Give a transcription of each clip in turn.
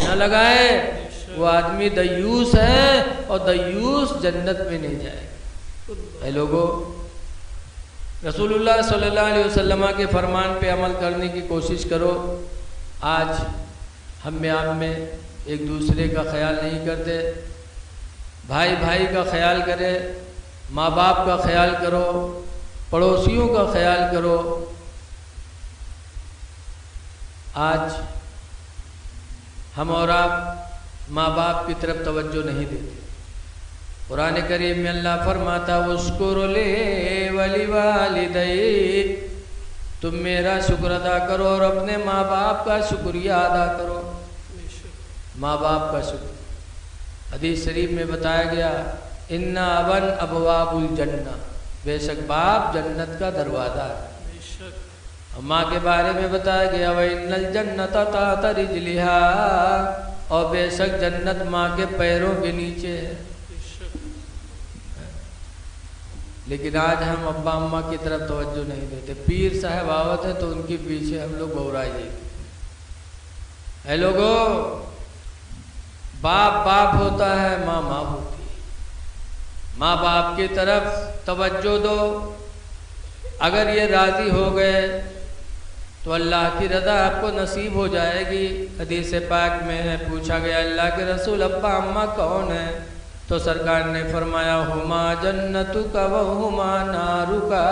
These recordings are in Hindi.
न लगाए वो आदमी दयूस है और दयूस जन्नत में नहीं जाएगा। ऐ लोगों, रसूलुल्लाह सल्लल्लाहु अलैहि वसल्लम के फरमान पे अमल करने की कोशिश करो। आज हम में एक दूसरे का ख्याल नहीं करते। भाई भाई का ख्याल करे, माँ बाप का ख्याल करो, पड़ोसियों का ख्याल करो। आज हम और आप माँ बाप की तरफ तवज्जो नहीं देते। कुरान करीम में अल्लाह फरमाता उस्कुर ले वली वालिदै, तुम मेरा शुक्र अदा करो और अपने माँ बाप का शुक्रिया अदा करो। माँ बाप का शुक्र, हदीस शरीफ में बताया गया इन्ना अवन अबवाबुल जन्ना, बेशक बाप जन्नत का दरवाज़ा है। माँ के बारे में बताया गया व इन्नल जन्नता ताता रिजलिहा, और बेशक जन्नत माँ के पैरों के नीचे है। लेकिन आज हम अब्बा अम्मा की तरफ तवज्जो नहीं देते। पीर साहब आवत है तो उनके पीछे हम लोग बौराई जाते हैं। लोगों, बाप बाप होता है, माँ माँ होती है। माँ बाप की तरफ तवज्जो दो। अगर ये राज़ी हो गए तो अल्लाह की रज़ा आपको नसीब हो जाएगी। हदीस पाक में है, पूछा गया अल्लाह के रसूल अब्बा अम्मा कौन है? तो सरकार ने फरमाया हुमा जन्नतुका व हुमा नारुका,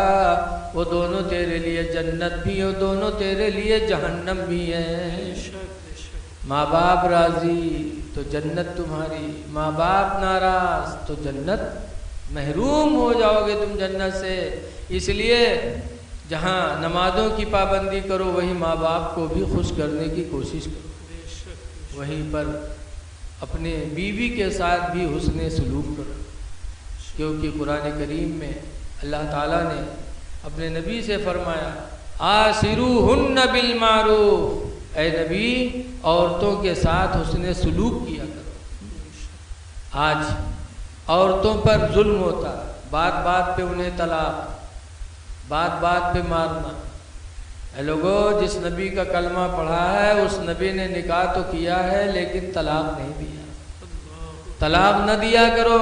वो दोनों तेरे लिए जन्नत भी और दोनों तेरे लिए जहन्नम भी है। माँ बाप राज़ी तो जन्नत तुम्हारी, माँ बाप नाराज़ तो जन्नत, महरूम हो जाओगे तुम जन्नत से। इसलिए जहाँ नमाज़ों की पाबंदी करो वहीं माँ बाप को भी खुश करने की कोशिश करो। वहीं पर अपने बीवी के साथ भी हुस्ने सलूक करो, क्योंकि कुरान करीम में अल्लाह ताला ने अपने नबी से फरमाया आशिरूहुन्ना बिल मारूफ, ऐ नबी औरतों के साथ हुस्ने सलूक किया करो। आज औरतों पर जुल्म होता, बात बात पे उन्हें तलाक, बात बात पे मारना। लोगों, जिस नबी का कलमा पढ़ा है उस नबी ने निकाह तो किया है लेकिन तलाक नहीं दिया। तलाक न दिया करो।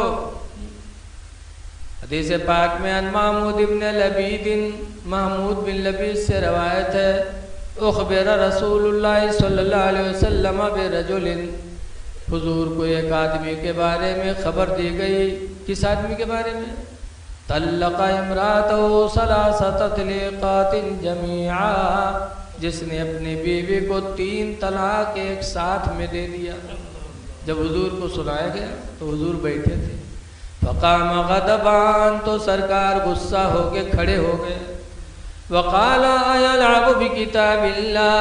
हदीस पाक में अन महमूद इब्न लबीदिन, महमूद बिन लबीद से रवायत है, उखबिर रसूलुल्लाह सल्लल्लाहु अलैहि वसल्लम बिरजुलिन, हुजूर को एक आदमी के बारे में खबर दी गई। किस आदमी के बारे में? तल्लक़ा इम्रातहु सलासत तलीक़ातिन जमीआ, जिसने अपनी बीवी को 3 तलाक एक साथ में दे दिया। जब हुजूर को सुनाया गया तो हुजूर बैठे थे। फ़क़ाम ग़ज़बान, तो सरकार गुस्सा होके खड़े हो गए। वक़ाल अयलअबु बिकिताबिल्लाह,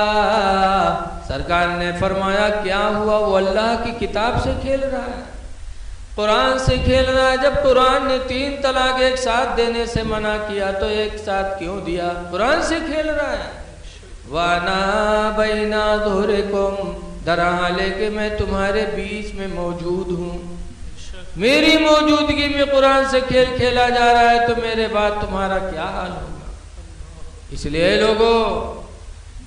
सरकार ने फरमाया क्या हुआ? वो अल्लाह की किताब से खेल रहा है, कुरान से खेल रहा है। जब कुरान ने 3 तलाक एक साथ देने से मना किया तो एक साथ क्यों दिया? कुरान से खेल रहा है। वाना बैना ज़ुहरिकुम, दरहा लेके मैं तुम्हारे बीच में मौजूद हूँ। मेरी मौजूदगी में कुरान से खेल खेला जा रहा है तो मेरे बाद तुम्हारा क्या हाल होगा? इसलिए लोगों,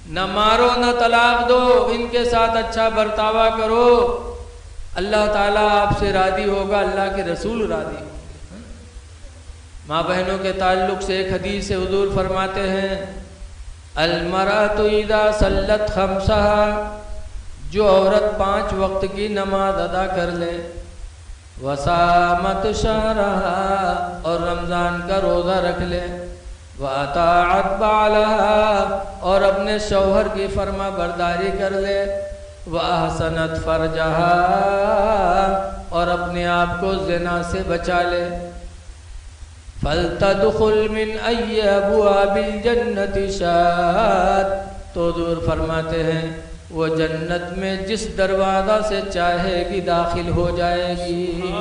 न मारो न तलाक दो, इनके साथ अच्छा बर्तावा करो। अल्लाह ताला आपसे राज़ी होगा, अल्लाह के रसूल राज़ी होंगे। माँ बहनों के ताल्लुक़ से एक हदीस से हुजूर फरमाते हैं अलमरातु इज़ा सल्लत खम्सहा, जो औरत 5 वक्त की नमाज अदा कर ले, वसामत शहरहा, और रमज़ान का रोज़ा रख ले, वअताअत बालहा, और अपने शौहर की फरमा बरदारी कर ले, वअहसनत फरजहा, और अपने आप को ज़िना से बचा ले, फलतदखुल मिन अय्यि अबवाबिल जन्नति शात, तो हुज़ूर फरमाते हैं वो जन्नत में जिस दरवाज़ा से चाहेगी दाखिल हो जाएगी।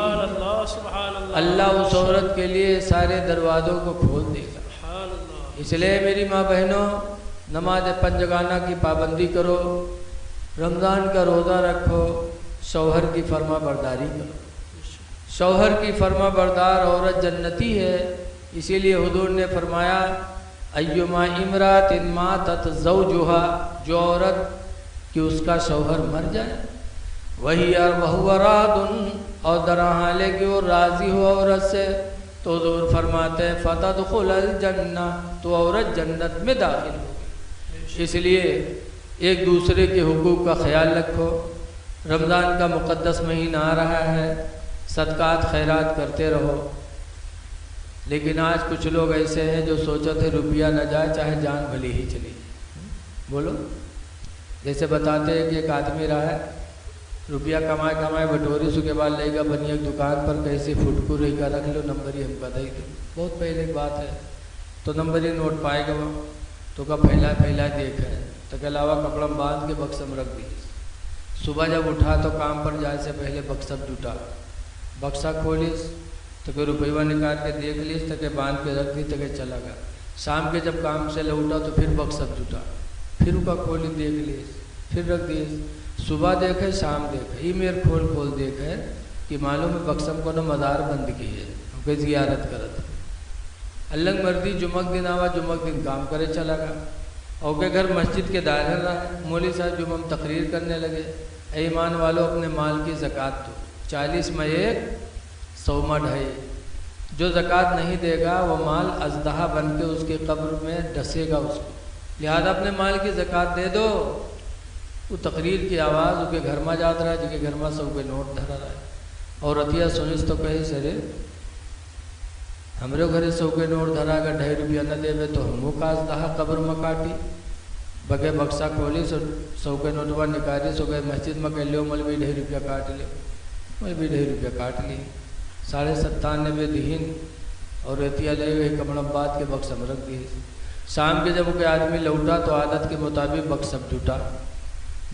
अल्लाह उस औरत के लिए सारे दरवाज़ों को खोल देगा। इसलिए मेरी माँ बहनों, नमाज पंजगाना की पाबंदी करो, रमज़ान का रोज़ा रखो, शौहर की फरमा बरदारी करो। शौहर की फरमा बरदार औरत जन्नती है। इसीलिए हुजूर ने फरमाया अय्युमा इमरातिन मातत ज़ौजुहा, जो औरत कि उसका शौहर मर जाए, वही यार बहुरादुन, और दरहा लेगी वो राज़ी हो औरत से, तो हुज़ूर फरमाते हैं फ़तदखुलल जन्ना, तो औरत जन्नत में दाखिल होगी। इसलिए एक दूसरे के हुकूक का ख्याल रखो। रमज़ान का मुक़द्दस महीना आ रहा है, सदक़ात खैरात करते रहो। लेकिन आज कुछ लोग ऐसे हैं जो सोचते थे रुपया न जाए चाहे जान भली ही चली। बोलो, जैसे बताते हैं कि एक आदमी रहा है, रुपया कमाए कमाए बटोरी, उसके बाद लेगा बनिया दुकान पर कैसे फुटकू रही का रख लो, नंबर ही हमका दे दो। बहुत पहले की बात है। तो नंबर ही नोट पाएगा वो, तो का फैला देख है, तो के अलावा कपड़ा में बांध के बक्सम रख दी। सुबह जब उठा तो काम पर जाए से पहले बक्सा जुटा, बक्सा खोलिस तो कोई रुपया निकाल के देख लीस, तो के बांध के रख दी, तो के चला गया। शाम के जब काम से लौटा तो फिर बक्सा जुटा, फिर उसका खोली देख लीस, फिर रख दिए। सुबह देखे शाम देखे, ईमेल खोल देखे कि मालूम है बक्सम को न मज़ार बंद की है, उनके ज़ियारत करत। अल्लाह मर्दी जुमक दिन आवा, जुमक दिन काम करे चला गया। और के घर मस्जिद के दायरे रहा, मौलवी साहब जुम्मम तकरीर करने लगे, ईमान वालों अपने माल की ज़कात दो, 40 में 1, 100 में 2.5। जो ज़कात नहीं देगा वो माल अज़दहा बन के उसके कब्र में डसेगा उसको, लिहाजा अपने माल की ज़कात दे दो। वो तकरीर की आवाज़ उसके घर में जात रहा है, जिसके घर में 100 के नोट धरा रहा है। और रतिया सुनिस तो कही सरे हमरे घरे 100 के नोट धरा, अगर 2.5 रुपया न देवे तो हमको काज दहा कब्र में काटी। बगे बक्सा खोली, 100 के नोटवा निकाली, सो गए मस्जिद में कह लो मौलवी 2.5 रुपया काट ले, मौलवी 2.5 रुपया काट ली। 97.5 दीन और रतिया ले गए कमड़बाद के बक्सा में रख दिए। शाम के जब कोई आदमी लौटा तो आदत के मुताबिक बक्सा जुटा,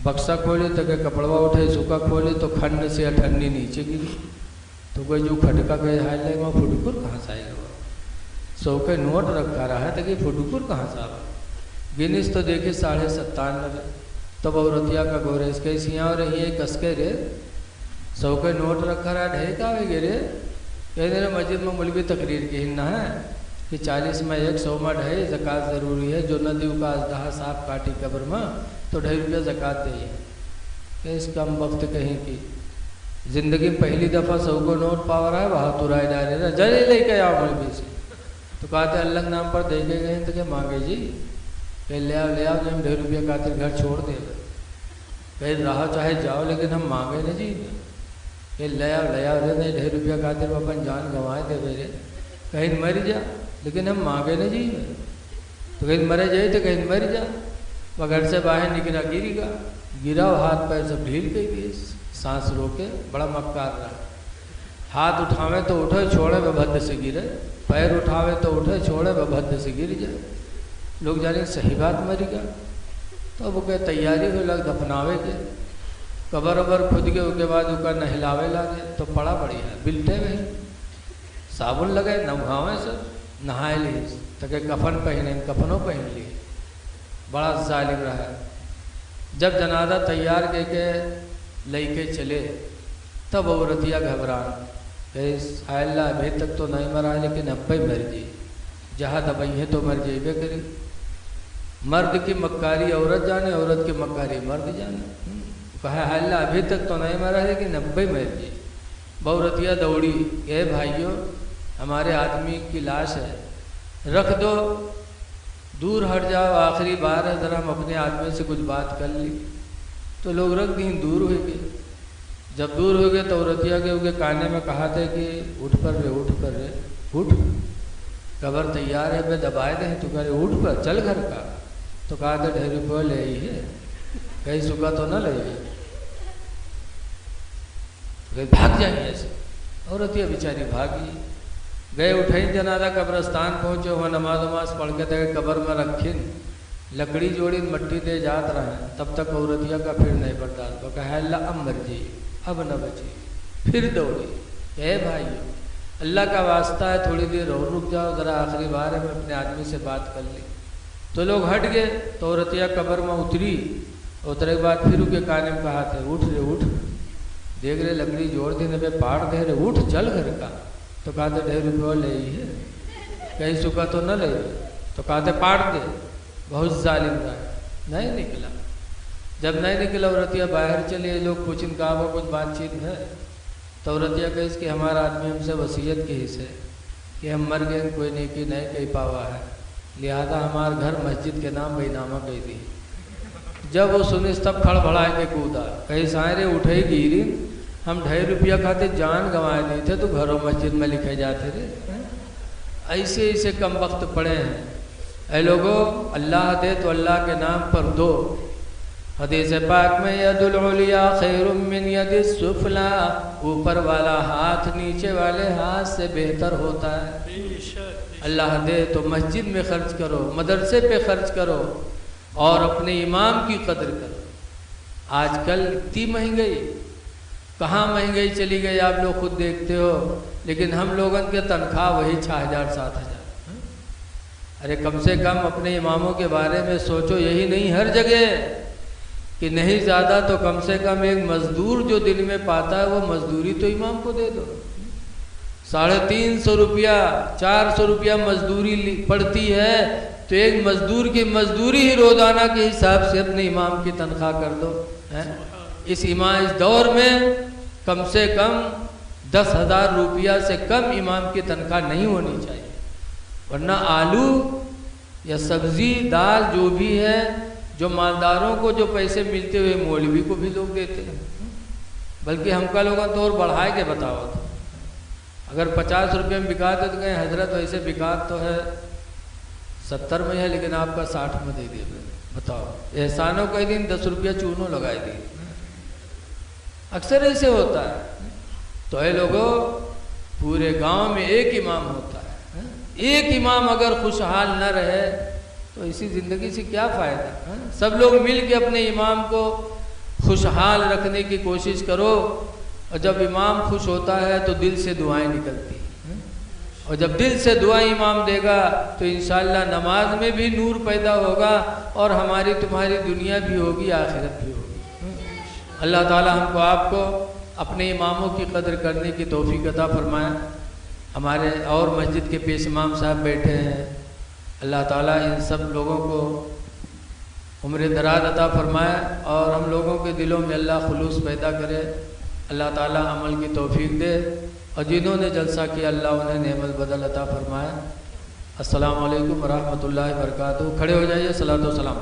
बक्सा खोली तो के कपड़वा उठे, सूखा खोली तो खंड से अठन्नी नीचे गिरी। तो कोई जो खटका के हाल ले वहाँ फुटकुर कहाँ से आएगा? 100 के नोट रखा रहा है तो कि फुटकुर कहाँ से आवा? गिनीस तो देखिए 97.5। तब औरतिया का गोरेस के सियाँ और रही कसके रे 100 के नोट रखा रहा ढे का वे रे। कह दे रहे मस्जिद में मौलवी तकरीर की हिन्ना है कि 40 में 1, 100 में 2.5 ज़कात ज़रूरी है। जो नदी का अज़दहा साफ काटी कब्र में तो 2.5 रुपया ज़कात दे। इस कम वक्त कहीं की ज़िंदगी में पहली दफ़ा 100 को नोट पावा रहा है, वहाँ तुराई डाले रहा जय लेके आओ मौलवी से। तो कहते अल्लाह नाम पर दे के गए तो क्या मांगे जी? कह ले आओ जब 2.5 रुपया खातिर घर छोड़ दे, कहीं रहा चाहे जाओ लेकिन हम मांगे नहीं जी। कह ले आओ रे नहीं 2.5 रुपया खातिर अपन जान गंवाए दे मेरे, कहीं मर जा लेकिन हम मांगे नहीं जी। तो कहीं मरे जाए तो कहीं मर जा, घर से बाहर निकला गिरा हाथ पैर सब ढील गई थी, सांस रोके बड़ा मक्कार रहा। हाथ उठावे तो उठे, छोड़े बभद्र से गिरे, पैर उठावे तो उठे, छोड़े बभद्र से गिर जाए। लोग जाने सही बात मरी गया। तो अब के तैयारी हो लग दफनावे के, कबर अबर खुद के उसके बाद उसका नहलावे लागे तो पड़ा बढ़िया बिल्टे में साबुन लगे नहावे सब नहाए लिए, तके कफन पहने, कफनों पहन लिए। बड़ा जालिम रहा। जब जनाजा तैयार करके लेके चले तब औरतिया घबरान, अल्लाह अभी तक तो नहीं मरा लेकिन अब भी मर जी, जहाँ दबाई है तो मर जाइए करी। मर्द की मक्कारी औरत जाने, औरत की मक्कारी मर्द जाने। कहा अल्लाह अभी तक तो नहीं मरा लेकिन अब भी मर जी। बहुरतिया दौड़ी, ए भाइयों हमारे आदमी की लाश है, रख दो, दूर हट जाओ, आखिरी बार है, ज़रा हम अपने आदमी से कुछ बात कर ली। तो लोग रख दी, दूर हो गए। जब दूर हो गए तो औरतिया के उनके काने में कहा थे कि उठ पर रे उठ, कबर तैयार है, मैं दबाए दें। तो कह रहे उठ पर चल घर का। तो कहा था 2.5 रुपये ले ही है, कहीं सुखा तो न ले, भाग जाएंगे ऐसे। औरतिया बेचारी भागी, गए उठे जनाजा कब्रस्तान पहुँचे, वहाँ नमाज वमाज पढ़ के थे, कब्र में रखिन, लकड़ी जोड़ी मट्टी दे जात रहे। तब तक औरतिया का फिर नहीं बर्दाश्त, कहा अल्लाह अब मर जी, अब न बची। फिर दौड़ी, ए भाई अल्लाह का वास्ता है थोड़ी देर और रुक जाओ, ज़रा आखिरी बार है, मैं अपने आदमी से बात कर ली। तो लोग हट गए। तो औरतिया कब्र में उतरी, उतरे के बाद फिर उसके काने में कहा थे उठ रे उठ, देख रहे लकड़ी जोड़ देने पे पाड़ दे रहे, उठ चल घर का। तो कहा था 2.5 रुपये ले ही है, कहीं सुखा तो न ले। तो कहा था पाड़ दे। बहुत जालिम रहा, नहीं निकला। जब नहीं निकला औरतिया बाहर चले लोग पूछिन कहा वो कुछ बातचीत है तो औरतिया कही कि हमारा आदमी हमसे वसीयत की हिस्से कि हम मर गए कोई नेकी नहीं कही पावा है, लिहाजा हमारे घर मस्जिद के नाम बेनामा कही दी। जब वो सुने तब खड़बड़ा के कूदा, कहीं सारे उठे गिरी, हम 2.5 रुपया खाते जान गंवाए नहीं थे तो घरों मस्जिद में लिखे जाते थे। ऐसे ऐसे कम वक्त पड़े हैं। ऐ लोगों, अल्लाह दे तो अल्लाह के नाम पर दो। हदीस पाक में यदुल उलिया खैरुम मिन यदिस सुफला, ऊपर वाला हाथ नीचे वाले हाथ से बेहतर होता है। अल्लाह दे तो मस्जिद में खर्च करो, मदरसे पे खर्च करो और अपने इमाम की कदर करो। आजकल इतनी महंगाई, कहाँ महंगाई चली गई आप लोग खुद देखते हो, लेकिन हम लोगों के तनख्वाह वही 6,000-7,000। अरे कम से कम अपने इमामों के बारे में सोचो। यही नहीं हर जगह कि नहीं ज़्यादा तो कम से कम एक मजदूर जो दिन में पाता है वो मजदूरी तो इमाम को दे दो। 350 रुपया 400 रुपया मजदूरी पड़ती है तो एक मजदूर की मजदूरी ही रोज़ाना के हिसाब से अपने इमाम की तनख्वाह कर दो। इस दौर में कम से कम 10,000 रुपया से कम इमाम की तनख्वाह नहीं होनी चाहिए, वरना आलू या सब्जी दाल जो भी है, जो मालदारों को जो पैसे मिलते हुए मौलवी को भी लोग देते हैं। बल्कि हमका लोगों तो और बढ़ा के बताओ, अगर 50 रुपये में बिकाते तो कहें हजरत वैसे बिकात तो है 70 में है लेकिन आपका 60 में दे दिए। बताओ, एहसानों का दिन 10 रुपया चूनो लगाए दिए। अक्सर ऐसे होता है। तो ये लोगों, पूरे गांव में एक इमाम होता है। एक इमाम अगर खुशहाल न रहे तो इसी ज़िंदगी से क्या फ़ायदा। सब लोग मिल के अपने इमाम को खुशहाल रखने की कोशिश करो, और जब इमाम खुश होता है तो दिल से दुआएं निकलती हैं, और जब दिल से दुआ इमाम देगा तो इंशाअल्लाह नमाज में भी नूर पैदा होगा और हमारी तुम्हारी दुनिया भी होगी, आखिरत भी होगी। अल्लाह ताला हमको आपको अपने इमामों की कदर करने की तौफीक अता फरमाए। हमारे और मस्जिद के पेश इमाम साहब बैठे हैं, अल्लाह ताला इन सब लोगों को उम्र दराज अता फरमाए और हम लोगों के दिलों में अल्लाह खुलूस पैदा करे। अल्लाह ताला अमल की तौफीक दे और जिन्होंने जलसा किया अल्लाह उन्हें नेमत बदल अता फरमाए। अस्सलामु अलैकुम वरहमतुल्लाहि वबरकातुहू। खड़े हो जाइए, सलातो सलाम।